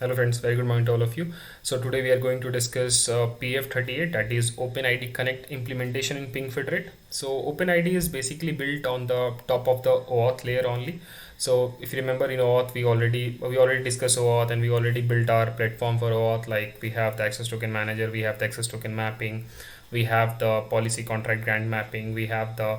Hello friends, very good morning to all of you. So today we are going to discuss PF38, that is OpenID Connect implementation in PingFederate. So OpenID is basically built on the top of the OAuth layer only. So if you remember in OAuth we already discussed OAuth and we already built our platform for OAuth. Like we have the access token manager, we have the access token mapping, we have the policy contract grant mapping, we have the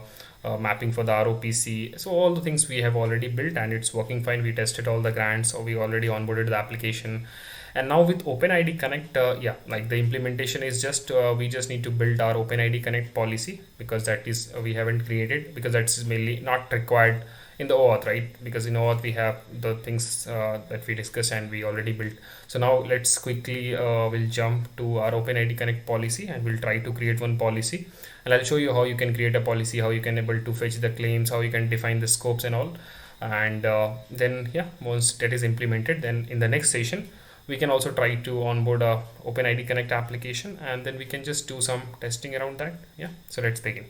mapping for the ROPC. So all the things we have already built and it's working fine. We tested all the grants, so we already onboarded the application. And now with OpenID Connect, yeah, like the implementation is just we just need to build our OpenID Connect policy because that is we haven't created because that's mainly not required in the OAuth, right? Because in OAuth we have the things that we discussed and we already built. So now let's quickly we'll jump to our OpenID Connect policy and we'll try to create one policy. And I'll show you how you can create a policy, how you can able to fetch the claims, how you can define the scopes and all. And then yeah, once that is implemented, then in the next session we can also try to onboard a OpenID Connect application and then we can just do some testing around that. Yeah, so let's begin.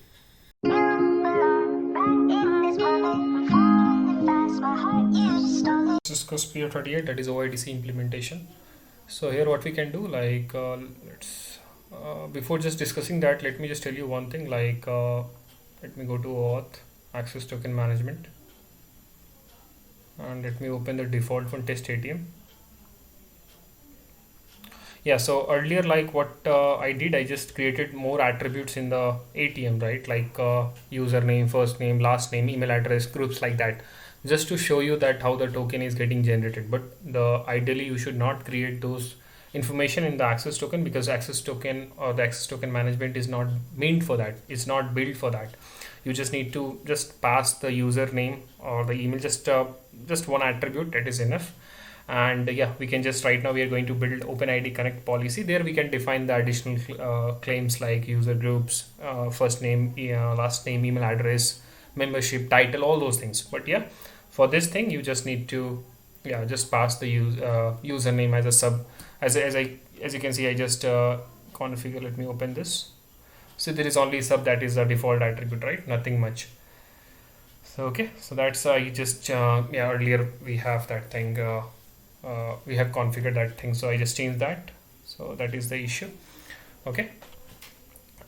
Discuss PF38, that is OIDC implementation. So here what we can do, like let's before just discussing that, let me just tell you one thing. Like let me go to auth access token management and let me open the default one, test ATM. Yeah, so earlier, like what I did, I just created more attributes in the ATM, right? Like username, first name, last name, email address, groups like that, just to show you that how the token is getting generated. But the ideally you should not create those information in the access token because access token or the access token management is not meant for that. It's not built for that. You just need to just pass the username or the email, just one attribute, that is enough. And yeah, we can just right now we are going to build OpenID Connect policy. There we can define the additional claims like user groups, first name, last name, email address, membership title, all those things. But yeah, for this thing you just need to just pass the username as a sub, as you can see I just configure. Let me open this. So there is only sub, that is the default attribute, right? Nothing much. So okay, so that's you just earlier we have that thing, we have configured that thing, so I just changed that. So that is the issue. Okay,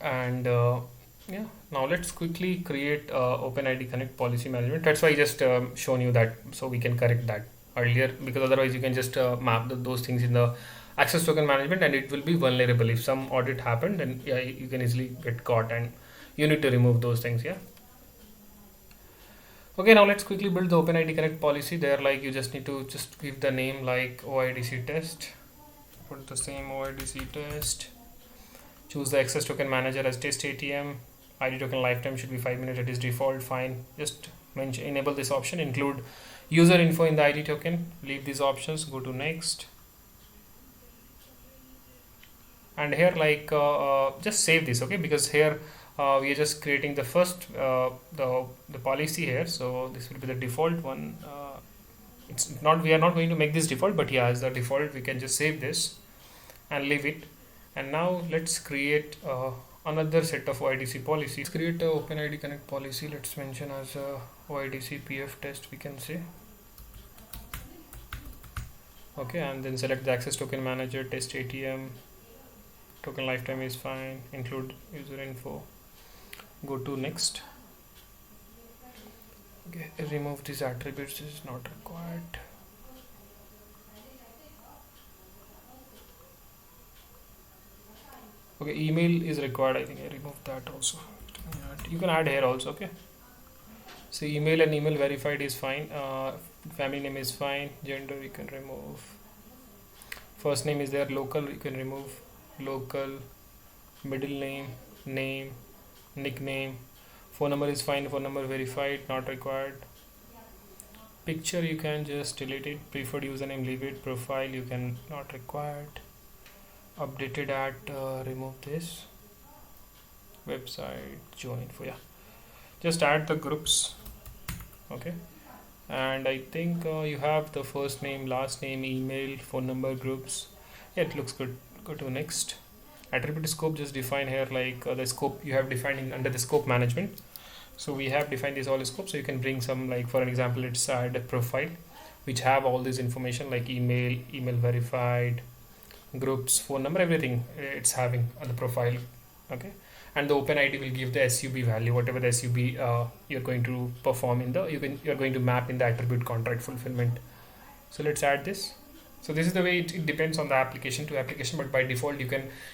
and yeah, now let's quickly create OpenID Connect policy management. That's why I just shown you that, so we can correct that earlier, because otherwise you can just map those things in the access token management and it will be vulnerable. If some audit happened, then yeah, you can easily get caught and you need to remove those things. Yeah. Okay, now let's quickly build the OpenID Connect policy. There, like you just need to just give the name like OIDC test, put the same OIDC test, choose the access token manager as test ATM, ID token lifetime should be 5 minutes, it is default, fine. Just mention, enable this option, include user info in the ID token, leave these options, go to next. And here like just save this, okay, because here we are just creating the first the policy here, so this will be the default one. It's not, we are not going to make this default, but yeah, as the default we can just save this and leave it. And now let's create another set of OIDC policies. Let's create a OpenID Connect policy. Let's mention as OIDC PF test, we can say. Okay, and then select the access token manager, test ATM, token lifetime is fine, include user info, go to next. Okay, remove these attributes, is not required. Okay, email is required, I think I removed that also. You can add here also. Okay, so email and email verified is fine, family name is fine, gender you can remove, first name is there, local you can remove, local, middle name, nickname, phone number is fine, phone number verified, not required, picture you can just delete it, preferred username leave it, profile you can not required, updated at remove this, website join for, yeah, just add the groups. Okay, and I think you have the first name, last name, email, phone number, groups. Yeah, it looks good. Go to next. Attribute scope, just define here like the scope you have defined in under the scope management. So we have defined this all scope, so you can bring some, like for an example let's add a profile. which have all this information like email verified, groups, phone number, everything it's having on the profile. Okay, and the OpenID will give the SUB value, whatever the SUB you're going to perform in the you're going to map in the attribute contract fulfillment. So let's add this. So this is the way it depends on the application to application, but by default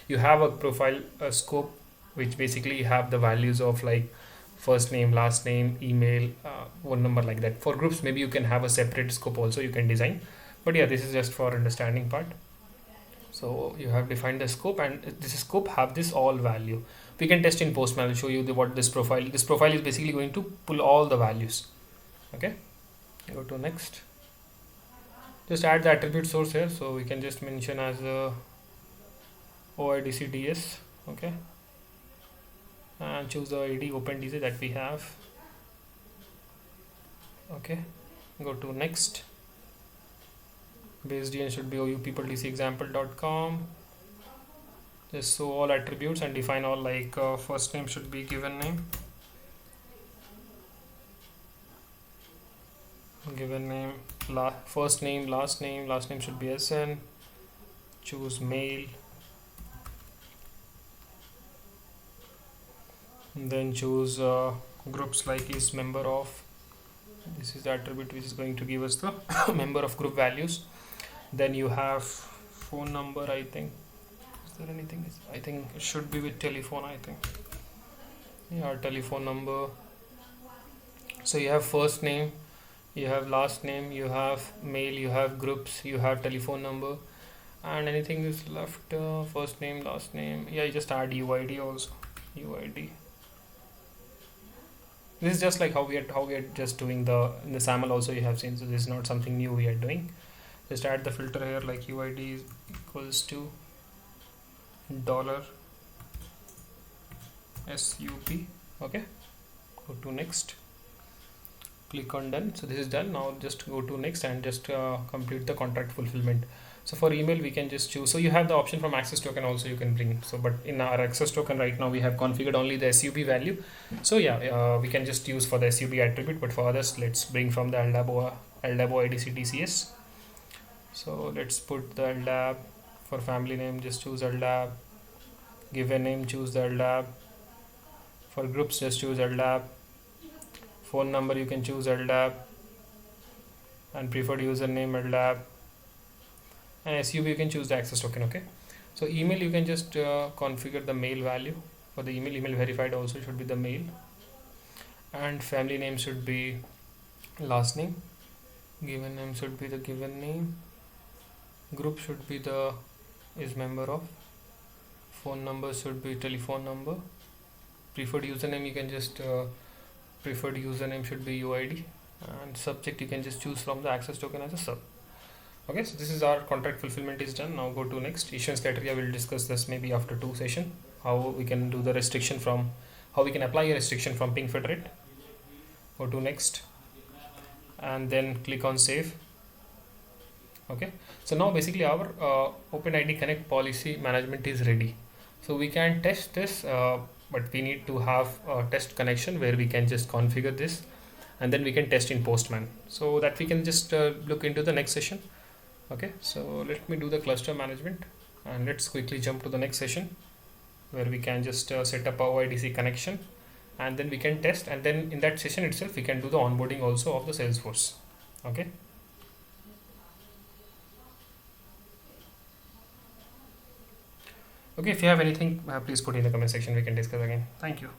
you have a profile scope which basically have the values of like first name, last name, email, phone number, like that. For groups maybe you can have a separate scope also you can design, but yeah, this is just for understanding part. So you have defined the scope, and this scope have this all value. We can test in Postman. I'll show you what this profile is basically going to pull all the values. Okay, go to next. Just add the attribute source here, so we can just mention as a OIDC DS. Okay, and choose the ID OpenID that we have. Okay, go to next. Base DN should be outpeopledcexample.com. Just show all attributes and define all, like first name should be given name, first name, last name should be SN. Choose mail, and then choose groups like is member of. This is the attribute which is going to give us the member of group values. Then you have phone number. I think, is there anything? I think it should be with telephone. I think, yeah, telephone number. So you have first name, you have last name, you have mail, you have groups, you have telephone number, and anything is left. First name, last name. Yeah, you just add UID also. UID. This is just like how we are just doing in the SAML also you have seen. So this is not something new we are doing. Just add the filter here, like UID is equals to $SUP. Okay, go to next, click on done. So this is done. Now just go to next and just complete the contract fulfillment. So for email we can just choose. So you have the option from access token also you can bring. So but in our access token right now we have configured only the SUB value. So yeah, we can just use for the SUB attribute, but for others let's bring from the LDAP OIDC TCS. So let's put the LDAP. For family name just choose LDAP. Given name choose the LDAP. For groups just choose LDAP. Phone number you can choose LDAP, and preferred username LDAP, and SUB you can choose the access token. Okay, so email you can just configure the mail value. For the email verified also should be the mail, and family name should be last name, given name should be the given name, group should be the is member of, phone number should be telephone number, preferred username you can just preferred username should be UID, and subject you can just choose from the access token as a sub. Okay, so this is our contract fulfillment is done. Now go to next. Issuance criteria, we'll discuss this maybe after 2 sessions, how we can do the restriction from, how we can apply a restriction from PingFederate. Go to next and then click on save. Okay, so now basically our OpenID Connect policy management is ready. So we can test this, but we need to have a test connection where we can just configure this, and then we can test in Postman. So that we can just look into the next session. Okay, so let me do the cluster management, and let's quickly jump to the next session where we can just set up our OIDC connection, and then we can test, and then in that session itself we can do the onboarding also of the Salesforce. Okay. Okay, if you have anything, please put in the comment section. We can discuss again. Thank you.